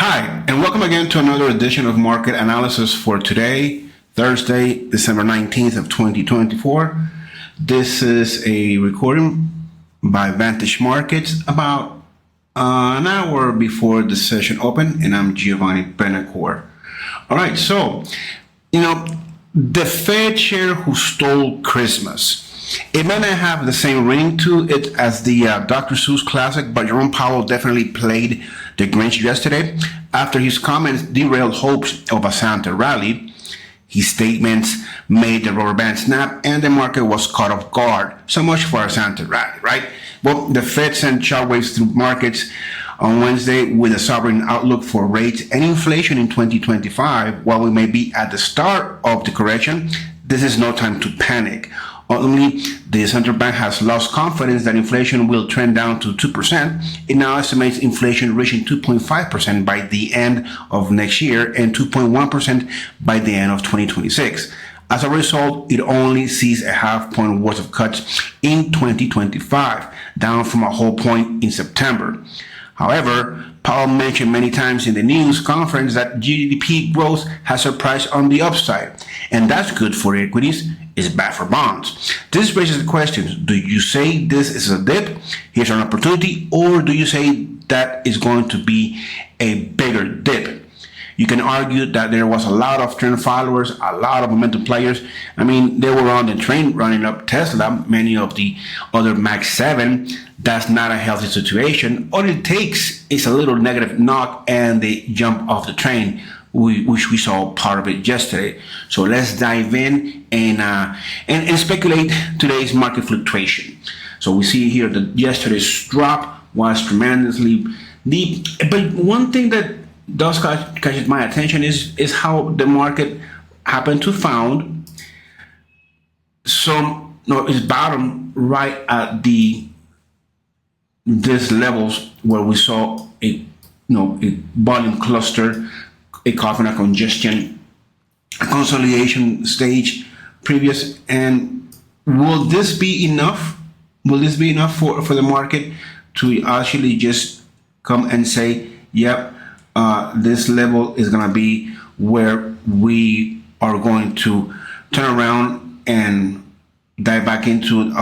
Hi, and welcome again to another edition of Market Analysis for today, Thursday, December 19th of 2024. This is a recording by Vantage Markets about an hour before the session opened, and I'm Giovanni Benacore. All right, so, the Fed chair who stole Christmas. It may not have the same ring to it as the Dr. Seuss classic, but Jerome Powell definitely played the Grinch yesterday after his comments derailed hopes of a Santa rally. His statements made the rubber band snap and the market was caught off guard. So much for a Santa rally, right? Well, the Fed sent shockwaves through markets on Wednesday with a sobering outlook for rates and inflation in 2025. While we may be at the start of the correction, this is no time to panic. Ultimately, the central bank has lost confidence that inflation will trend down to 2%. It now estimates inflation reaching 2.5% by the end of next year and 2.1% by the end of 2026. As a result, it only sees a half point worth of cuts in 2025, down from a whole point in September. However, Powell mentioned many times in the news conference that GDP growth has surprised on the upside, and that's good for equities. Is bad for bonds. This raises the question: do you say this is a dip, here's an opportunity, or do you say that is going to be a bigger dip? You can argue that there was a lot of trend followers, a lot of momentum players. I mean, they were on the train running up Tesla, many of the other Mac 7. That's not a healthy situation. All it takes is a little negative knock and they jump off the train, which we saw part of it yesterday. So let's dive in and speculate today's market fluctuation. So we see here that yesterday's drop was tremendously deep. But one thing that does catch my attention is how the market happened to found its bottom right at these levels where we saw a volume cluster, a coughing, a congestion, a consolidation stage previous. And will this be enough? Will this be enough for the market to actually just come and say, yep, this level is going to be where we are going to turn around and dive back into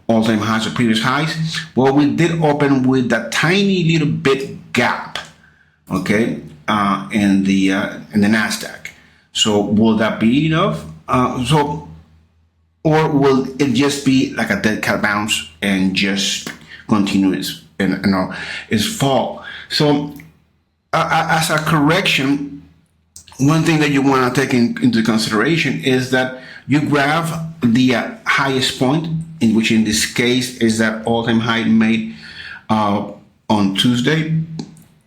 all-time highs or previous highs? Well, we did open with that tiny little bit gap, okay, in the Nasdaq. So will that be enough? Or will it just be like a dead cat bounce and just continue its fall? So as a correction, one thing that you want to take into consideration is that you grab the highest point, in which in this case is that all-time high made on Tuesday,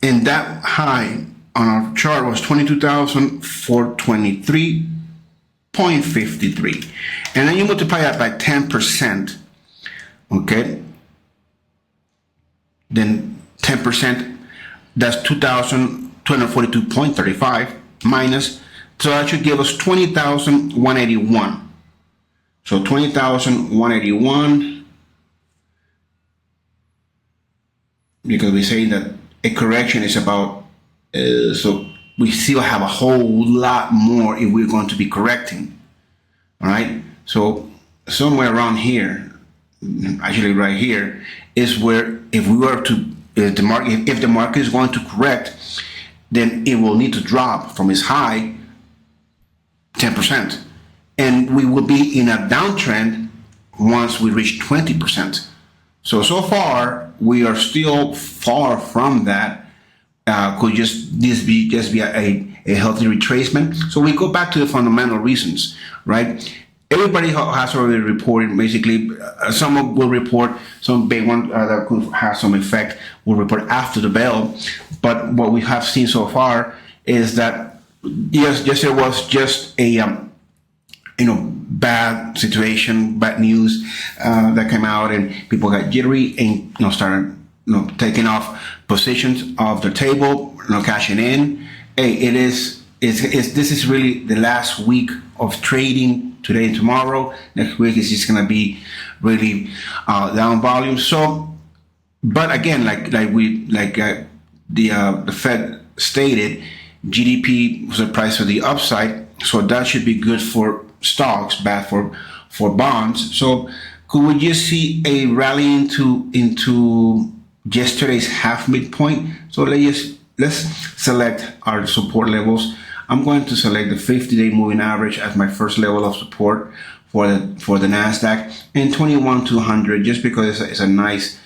and that high on our chart was 22,423.53, and then you multiply that by 10%, okay? Then 10%, that's 2,242.35 minus, so that should give us 20,181. So 20,181, because we say that a correction is about, so we still have a whole lot more if we're going to be correcting. All right. So somewhere around here, actually right here, is where if the market is going to correct, then it will need to drop from its high 10%. And we will be in a downtrend once we reach 20%. So far, we are still far from that. Could this be a healthy retracement? So we go back to the fundamental reasons, right? Everybody has already reported, basically. Some will report, some big one that could have some effect will report after the bell. But what we have seen so far is that, yes, there was just a bad situation, bad news that came out, and people got jittery and started taking off positions off the table, cashing in. Hey, this is really the last week of trading. Today and tomorrow. Next week is just gonna be really down volume. So, but again, the Fed stated, GDP was surprised to the upside, so that should be good for stocks, bad for bonds. So could we just see a rally into yesterday's half midpoint? So let's select our support levels. I'm going to select the 50-day moving average as my first level of support for the Nasdaq, and 21,200 just because it's a nice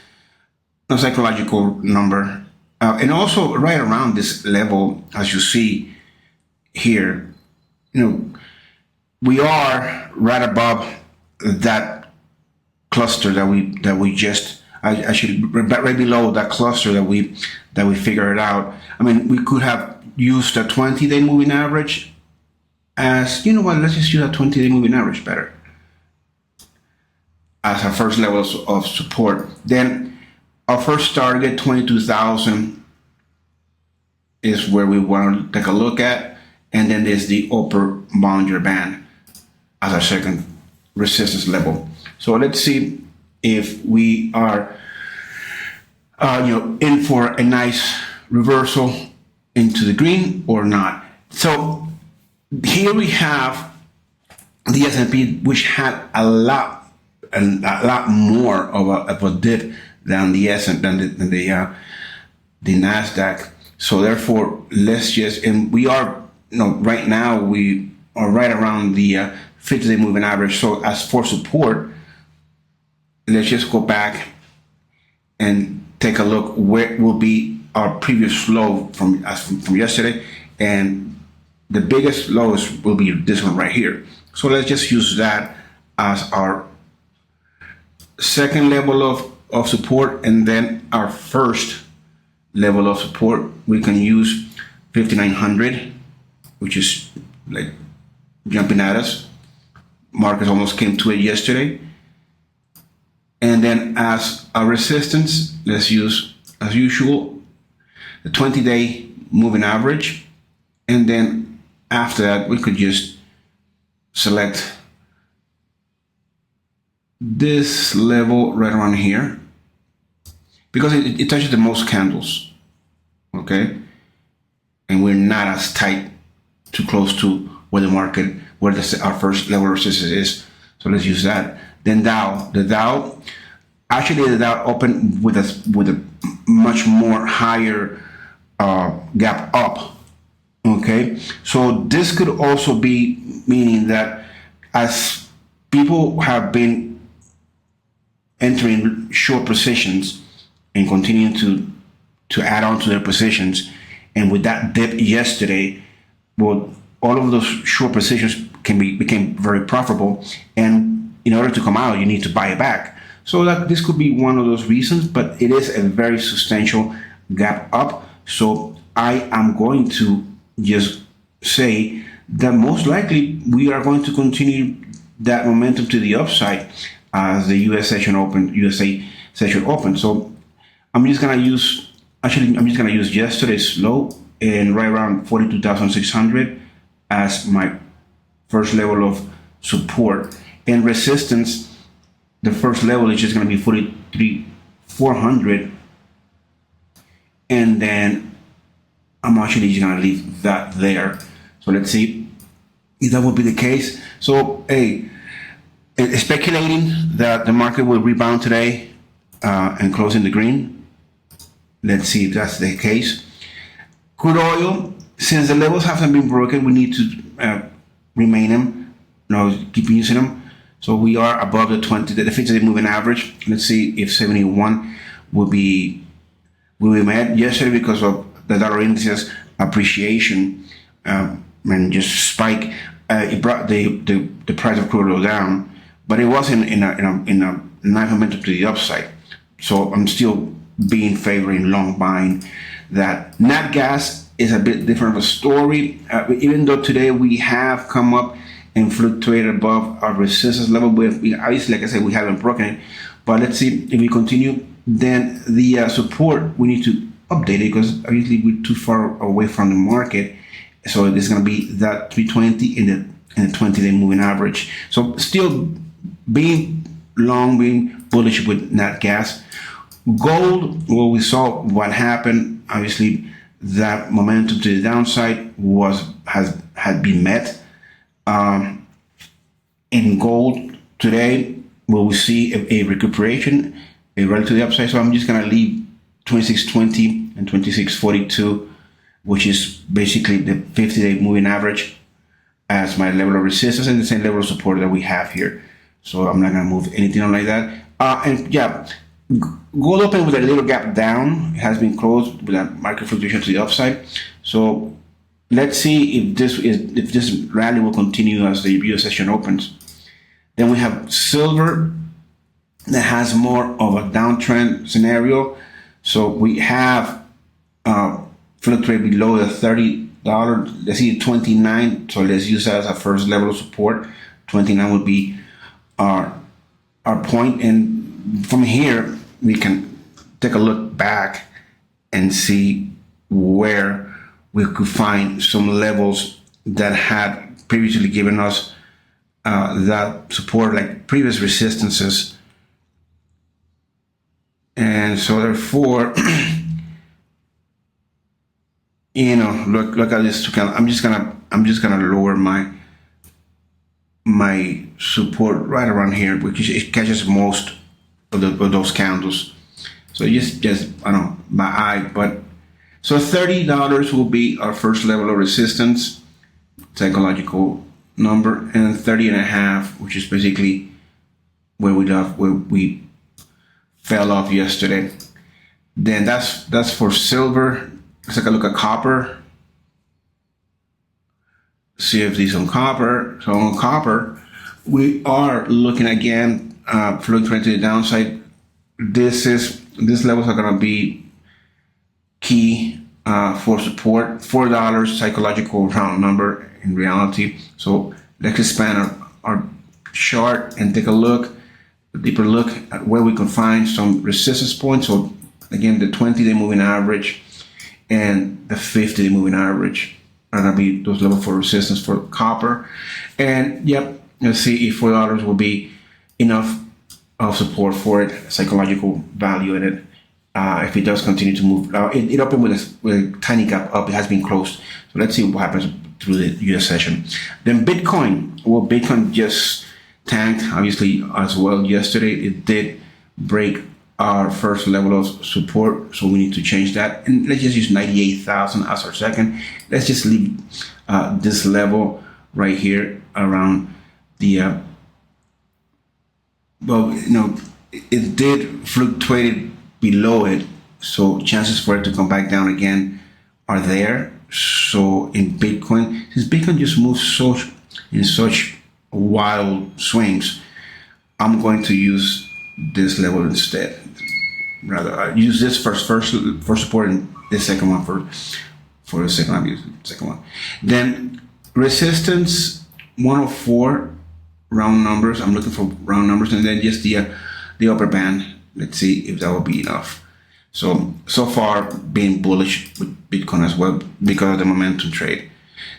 psychological number. And also right around this level, as you see here, we are right above that cluster that we just actually right below that cluster that we figured out. I mean, we could have used a 20-day moving average as, let's just use a 20-day moving average better as our first level of support. Then our first target, 22,000, is where we want to take a look at. And then there's the upper Bollinger Band as our second resistance level. So let's see if we are in for a nice reversal into the green or not. So here we have the S&P, which had a lot more of a dip than the Nasdaq. So therefore, let's just, and we are, right now we are right around the 50-day moving average. So as for support, let's just go back and take a look where will be our previous low from yesterday, and the biggest lows will be this one right here. So let's just use that as our second level of support, and then our first level of support we can use 5,900, which is like jumping at us. Markets almost came to it yesterday. And then as a resistance, let's use, as usual, the 20-day moving average. And then after that, we could just select this level right around here, because it touches the most candles, okay? And we're not as tight, too close to where our first level of resistance is. So let's use that. Then the Dow opened with a much more higher gap up. Okay, so this could also be meaning that as people have been entering short positions and continuing to add on to their positions, and with that dip yesterday, well, all of those short positions became very profitable, and in order to come out, you need to buy it back. So that this could be one of those reasons, but it is a very substantial gap up. So I am going to just say that most likely we are going to continue that momentum to the upside as the USA session open. So I'm just gonna use yesterday's low and right around 42,600 as my first level of support, and resistance. The first level is just going to be 43,400, and then I'm actually just going to leave that there. So let's see if that would be the case. So speculating that the market will rebound today and close in the green. Let's see if that's the case. Crude oil, since the levels haven't been broken, we need to remain them, keep using them. So we are above the 50-day moving average. Let's see if 71 will be met yesterday because of the dollar index's appreciation and just spike. It brought the price of crude oil down, but it wasn't in a nice momentum to the upside. So I'm still favoring long buying that. Nat Gas is a bit different of a story. Even though today we have come up and fluctuated above our resistance level, obviously, like I said, we haven't broken it. But let's see if we continue. Then the support, we need to update it because obviously we're too far away from the market. So this is going to be that 320 in the 20-day moving average. So still being long, being bullish with Nat Gas. Gold, well, we saw what happened. Obviously, that momentum to the downside had been met. In gold today, will we see a recuperation, a run to the upside? So I'm just gonna leave 2620 and 2642, which is basically the 50-day moving average, as my level of resistance and the same level of support that we have here. So I'm not gonna move anything like that. And yeah, gold opened with a little gap down. It has been closed with a market fluctuation to the upside. So let's see if this rally will continue as the US session opens. Then we have silver that has more of a downtrend scenario. So we have fluctuated below the $30. Let's see 29. So let's use that as our first level of support. 29 would be our point, and from here we can take a look back and see where we could find some levels that had previously given us that support, like previous resistances. And so therefore, look at this. I'm just gonna lower my support right around here, which it catches most of those candles. So just I don't know, my eye, but so $30 will be our first level of resistance, psychological number, and 30.5, which is basically where we fell off yesterday. Then that's for silver. Let's take a look at copper. CFDs on copper. So on copper, we are looking again, fluctuating to the downside. These levels are going to be key for support. $4 psychological round number in reality. So let's expand our chart and take a deeper look at where we can find some resistance points. So again, the 20-day moving average and the 50-day moving average are going to be those levels for resistance for copper. And yep, let's see if $4 will be enough of support for it, psychological value in it. If it does continue to move, it opened with a tiny gap up. It has been closed. So let's see what happens through the US session. Then Bitcoin. Well, Bitcoin just tanked, obviously, as well yesterday. It did break our first level of support, so we need to change that. And let's just use 98,000 as our second. Let's just leave this level right here around the, it did fluctuate below it, so chances for it to come back down again are there. So in Bitcoin, since Bitcoin just moves in such wild swings, I'm going to use this level instead. Rather, I use this for support, and this second one for the second. I'm using the second one. Then resistance 104, round numbers. I'm looking for round numbers, and then just the upper band. Let's see if that will be enough. So far, being bullish with Bitcoin as well because of the momentum trade.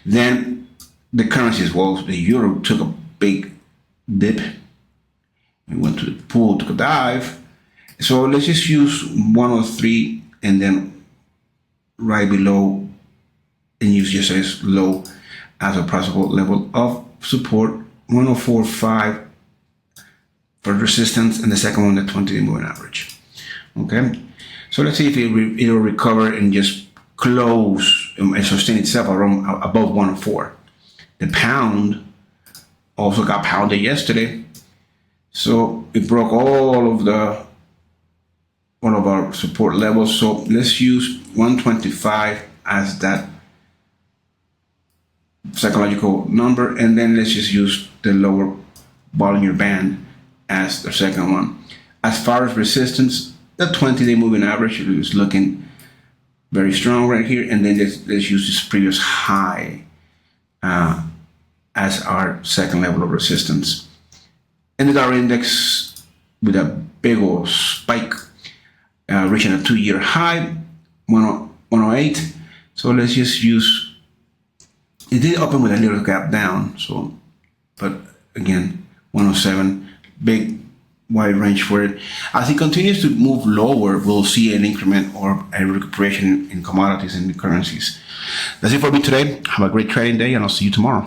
Then the currencies, well, the euro took a big dip. We went to the pool, took a dive. So let's just use 103 and then right below, and use just as low as a possible level of support, 104.5 for resistance, and the second one, the 20-day moving average. Okay, so let's see if it will recover and just close and sustain itself around above 104. The pound also got pounded yesterday, so it broke all of our support levels. So let's use 125 as that psychological number, and then let's just use the lower Bollinger Band as the second one. As far as resistance, the 20-day moving average is looking very strong right here, and then let's use this previous high as our second level of resistance. And the dollar index with a big old spike, reaching a 2-year high, 108. So let's just use, it did open with a little gap down, so, but again, 107, big wide range for it. As it continues to move lower, we'll see an increment or a recuperation in commodities and currencies. That's it for me today. Have a great trading day, and I'll see you tomorrow.